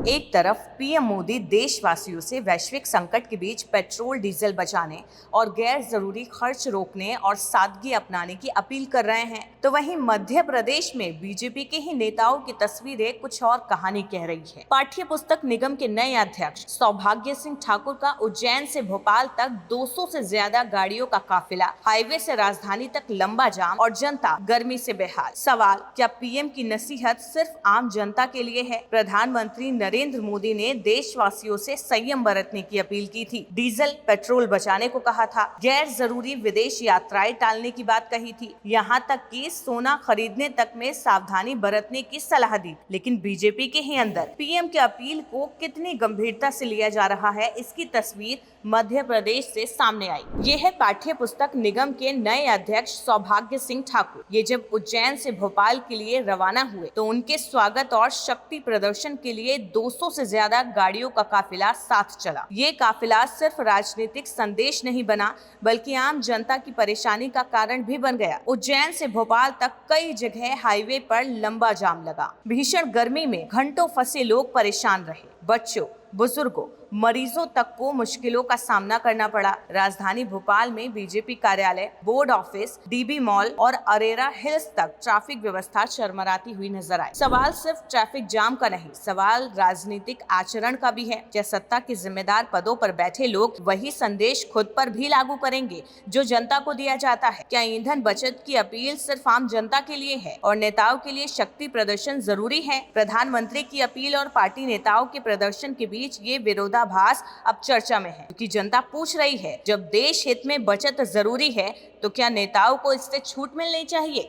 एक तरफ पीएम मोदी देशवासियों से वैश्विक संकट के बीच पेट्रोल डीजल बचाने और गैर जरूरी खर्च रोकने और सादगी अपनाने की अपील कर रहे हैं, तो वहीं मध्य प्रदेश में बीजेपी के ही नेताओं की तस्वीरें कुछ और कहानी कह रही है। पाठ्य पुस्तक निगम के नए अध्यक्ष सौभाग्य सिंह ठाकुर का उज्जैन से भोपाल तक 200 से ज्यादा गाड़ियों का काफिला, हाईवे से राजधानी तक लंबा जाम और जनता गर्मी से बेहाल। सवाल, क्या पीएम की नसीहत सिर्फ आम जनता के लिए है? प्रधानमंत्री नरेंद्र मोदी ने देशवासियों से संयम बरतने की अपील की थी, डीजल पेट्रोल बचाने को कहा था, गैर जरूरी विदेश यात्राएं टालने की बात कही थी, यहाँ तक कि सोना खरीदने तक में सावधानी बरतने की सलाह दी। लेकिन बीजेपी के ही अंदर पीएम की अपील को कितनी गंभीरता से लिया जा रहा है, इसकी तस्वीर मध्य प्रदेश से सामने आई। ये है पाठ्य पुस्तक निगम के नए अध्यक्ष सौभाग्य सिंह ठाकुर। ये जब उज्जैन से भोपाल के लिए रवाना हुए तो उनके स्वागत और शक्ति प्रदर्शन के लिए 200 से ज्यादा गाड़ियों का काफिला साथ चला। ये काफिला सिर्फ राजनीतिक संदेश नहीं बना, बल्कि आम जनता की परेशानी का कारण भी बन गया। उज्जैन से भोपाल तक कई जगह हाईवे पर लंबा जाम लगा। भीषण गर्मी में घंटों फंसे लोग परेशान रहे। बच्चों, बुजुर्गों, मरीजों तक को मुश्किलों का सामना करना पड़ा। राजधानी भोपाल में बीजेपी कार्यालय, बोर्ड ऑफिस, डीबी मॉल और अरेरा हिल्स तक ट्रैफिक व्यवस्था चरमराती हुई नजर आई। सवाल सिर्फ ट्रैफिक जाम का नहीं, सवाल राजनीतिक आचरण का भी है। क्या सत्ता के जिम्मेदार पदों पर बैठे लोग वही संदेश खुद पर भी लागू करेंगे जो जनता को दिया जाता है? क्या ईंधन बचत की अपील सिर्फ आम जनता के लिए है और नेताओं के लिए शक्ति प्रदर्शन जरूरी है? प्रधानमंत्री की अपील और पार्टी नेताओं के प्रदर्शन के बीच ये विरोधाभास अब चर्चा में है, क्योंकि जनता पूछ रही है, जब देश हित में बचत जरूरी है तो क्या नेताओं को इससे छूट मिलनी चाहिए?